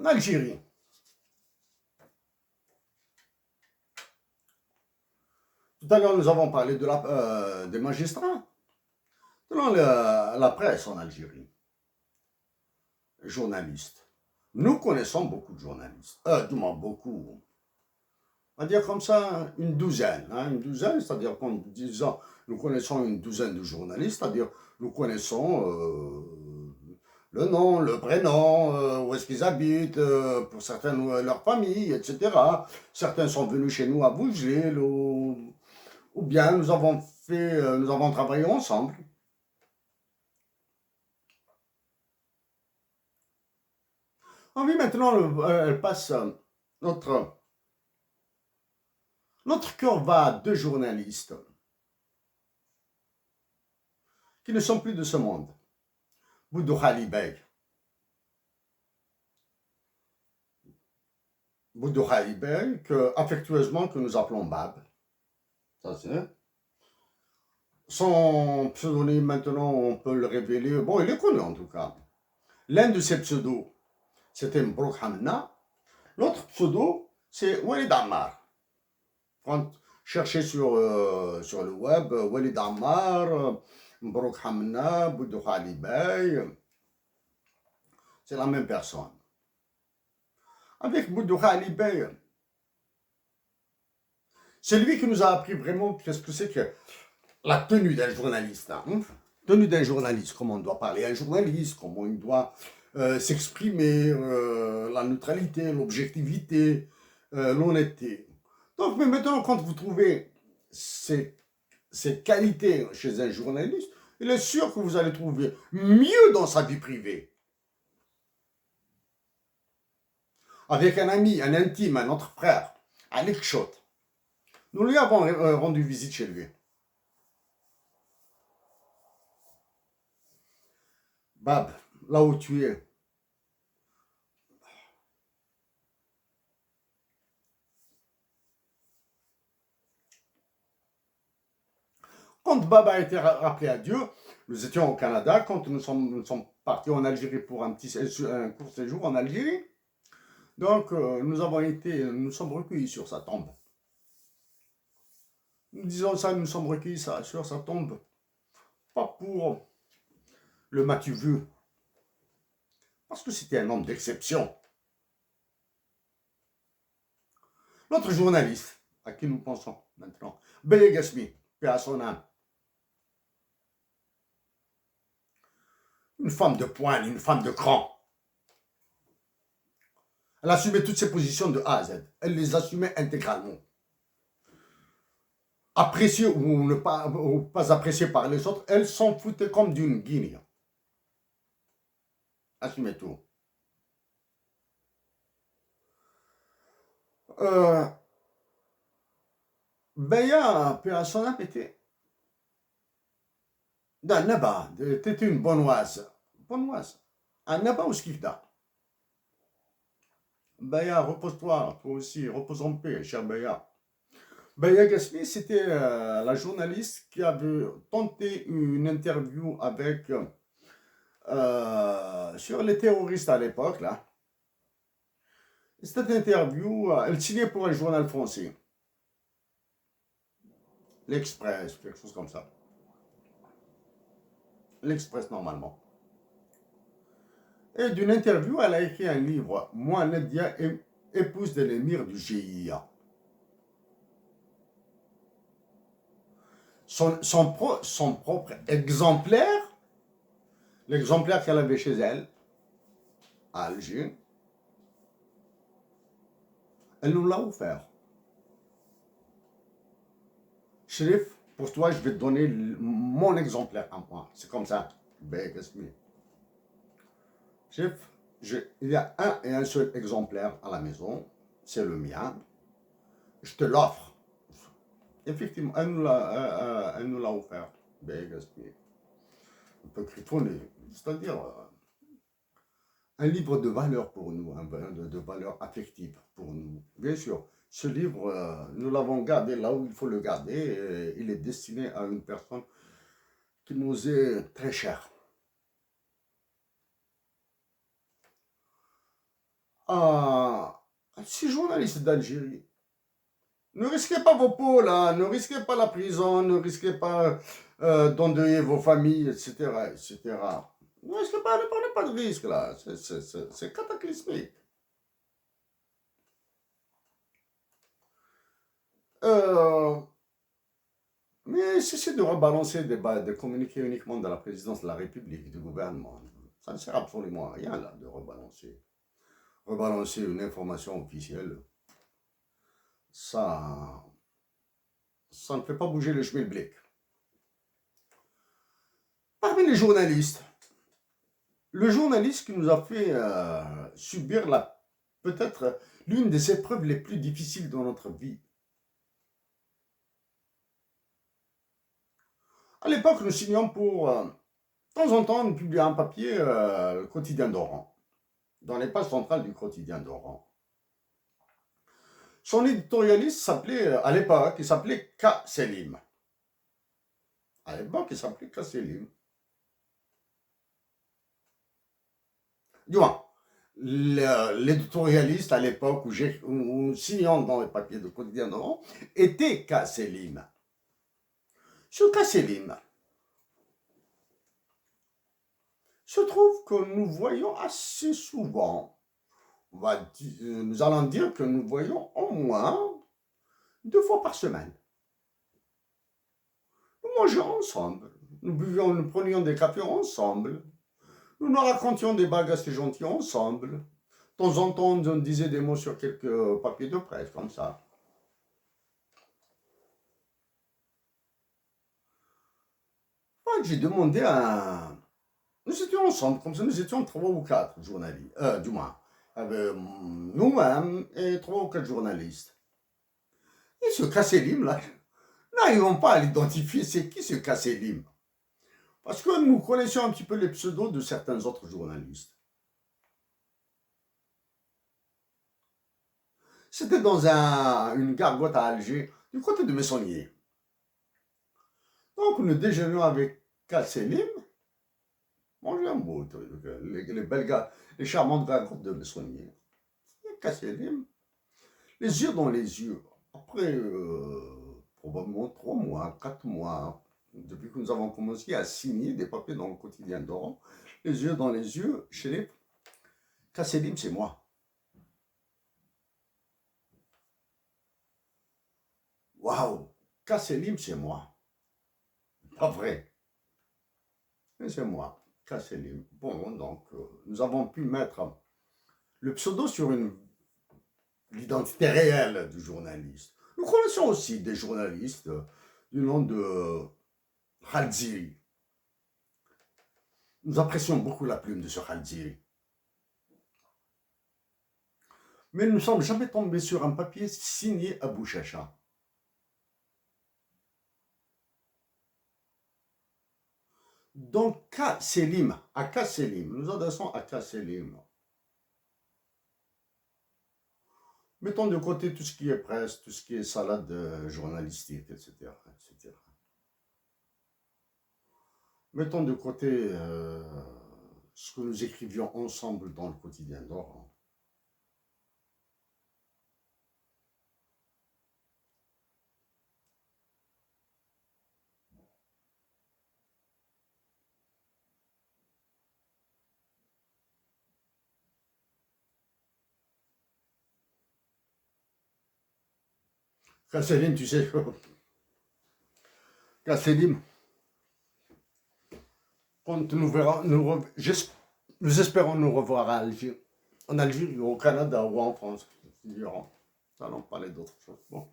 En Algérie, tout à l'heure nous avons parlé des magistrats. Selon la presse en Algérie, journalistes. Nous connaissons beaucoup de journalistes. Du moins beaucoup. On va dire comme ça, une douzaine. Une douzaine, c'est-à-dire qu'en disant nous connaissons une douzaine de journalistes, c'est-à-dire nous connaissons le nom, le prénom, où est-ce qu'ils habitent, pour certains, leur famille, etc. Certains sont venus chez nous à Bougel, ou bien nous avons travaillé ensemble. Ah oui, maintenant, elle passe, notre, notre cœur va à deux journalistes qui ne sont plus de ce monde. Boudou Khali Bey. Boudou Khali Bey, affectueusement que nous appelons Bab. Ça c'est. Son pseudonyme, maintenant, on peut le révéler. Bon, il est connu en tout cas. L'un de ses pseudos, c'était Mbrouk Hamna. L'autre pseudo, c'est Walid Ammar. Quand cherchez sur le web, Walid Ammar, Mbrouk Hamna, Boudou Khali Bey, c'est la même personne. Avec Boudou Khali Bey, c'est lui qui nous a appris vraiment qu'est-ce que c'est que la tenue d'un journaliste. Tenue d'un journaliste, comment on doit parler à un journaliste, comment il doit s'exprimer, la neutralité, l'objectivité, l'honnêteté. Donc, mais maintenant, quand vous trouvez ces qualités chez un journaliste, il est sûr que vous allez trouver mieux dans sa vie privée. Avec un ami, un intime, un autre frère, Alec Schott. Nous lui avons rendu visite chez lui. Bab, là où tu es, quand Bab a été rappelé à Dieu, nous étions au Canada, quand nous sommes partis en Algérie pour un court séjour en Algérie. Donc, nous sommes recueillis sur sa tombe. Nous disons ça, nous sommes recueillis sur sa tombe. Pas pour le m'as-tu vu, parce que c'était un homme d'exception. L'autre journaliste, à qui nous pensons maintenant, Beye Gasmi, paix à son âme. Une femme de poigne, une femme de cran. Elle assumait toutes ses positions de A à Z. Elle les assumait intégralement. Appréciée ou pas appréciée par les autres, elle s'en foutait comme d'une guinée. Assumait tout. Beya, paix à son âme, était d'un Naba, t'étais une bonnoise. Bonnoise. Un Naba ou Skifda. Beya, repose-toi, toi aussi, repose en paix, cher Beya. Beya Gasmi, c'était la journaliste qui avait tenté une interview avec sur les terroristes à l'époque, là. Cette interview, elle signait pour un journal français. L'Express, quelque chose comme ça. L'Express, normalement. Et d'une interview, elle a écrit un livre, Moi, Nadia, épouse de l'émir du GIA. Son propre exemplaire, l'exemplaire qu'elle avait chez elle, à Alger, elle nous l'a offert. Chérif, pour toi, je vais te donner mon exemplaire à moi. C'est comme ça. Chef, il y a un et un seul exemplaire à la maison. C'est le mien. Je te l'offre. Effectivement, elle nous l'a offert. Un peu griffonné. C'est-à-dire un livre de valeur pour nous, de valeur affective pour nous. Bien sûr, ce livre, nous l'avons gardé là où il faut le garder. Et il est destiné à une personne qui nous est très chère. à ces journalistes d'Algérie. Ne risquez pas vos peaux, là, ne risquez pas la prison, ne risquez pas d'endeuiller vos familles, etc., etc. Ne risquez pas, ne prenez pas de risque, là. C'est cataclysmique. Euh, mais cessez de rebalancer de communiquer uniquement de la présidence de la République, du gouvernement. Ça ne sert absolument à rien, là, de rebalancer. Rebalancer une information officielle, ça ne fait pas bouger le schmilblick. Parmi les journalistes, le journaliste qui nous a fait subir peut-être l'une des épreuves les plus difficiles de notre vie. À l'époque, nous signions pour, de temps en temps, nous publions un papier, le quotidien d'Oran, dans les pages centrales du quotidien d'Oran. Son éditorialiste s'appelait, à l'époque, il s'appelait K. Selim. À l'époque, il s'appelait K. Selim. Du moins, l'éditorialiste à l'époque où nous signions dans les papiers de quotidien d'Oran était K. Selim. Ce K. Selim se trouve que nous voyons assez souvent, nous allons dire que nous voyons au moins 2 fois par semaine. Nous mangeons ensemble, nous prenions des cafés ensemble, nous nous racontions des bagues assez gentilles ensemble. De temps en temps, on disait des mots sur quelques papiers de presse, comme ça. J'ai demandé à... Nous étions ensemble, comme ça, nous étions 3 ou 4 journalistes, du moins, nous-mêmes et 3 ou 4 journalistes. Et ce Kasselim, là, n'arrivons pas à l'identifier, c'est qui ce Kasselim? Parce que nous connaissions un petit peu les pseudos de certains autres journalistes. C'était dans une gargote à Alger, du côté de Messonnier. Donc nous déjeunions avec Kasselim. Manger un beau truc, les belles gars, les charmantes gargotes de Messonnier. Kasselim, les yeux dans les yeux. Après probablement 3 mois, 4 mois, depuis que nous avons commencé à signer des papiers dans le quotidien d'Oran, les yeux dans les yeux, chez les Kasselim, c'est moi. Waouh, Kasselim, c'est moi. Pas vrai. Mais c'est moi, Kasselim. Bon, donc, nous avons pu mettre le pseudo sur l'identité réelle du journaliste. Nous connaissons aussi des journalistes du nom de Khalziri. Nous apprécions beaucoup la plume de ce Khalziri. Mais nous ne sommes jamais tombés sur un papier signé Abou Chacha. Donc, K. Selim, à K. Selim, nous adressons à K. Selim. Mettons de côté tout ce qui est presse, tout ce qui est salade journalistique, etc., etc. Mettons de côté ce que nous écrivions ensemble dans le quotidien d'Oran. Kasselim, tu sais, Kasselim, quand nous verrons, nous espérons nous revoir en Algérie, au Canada ou en France. Nous allons parler d'autres choses. Bon.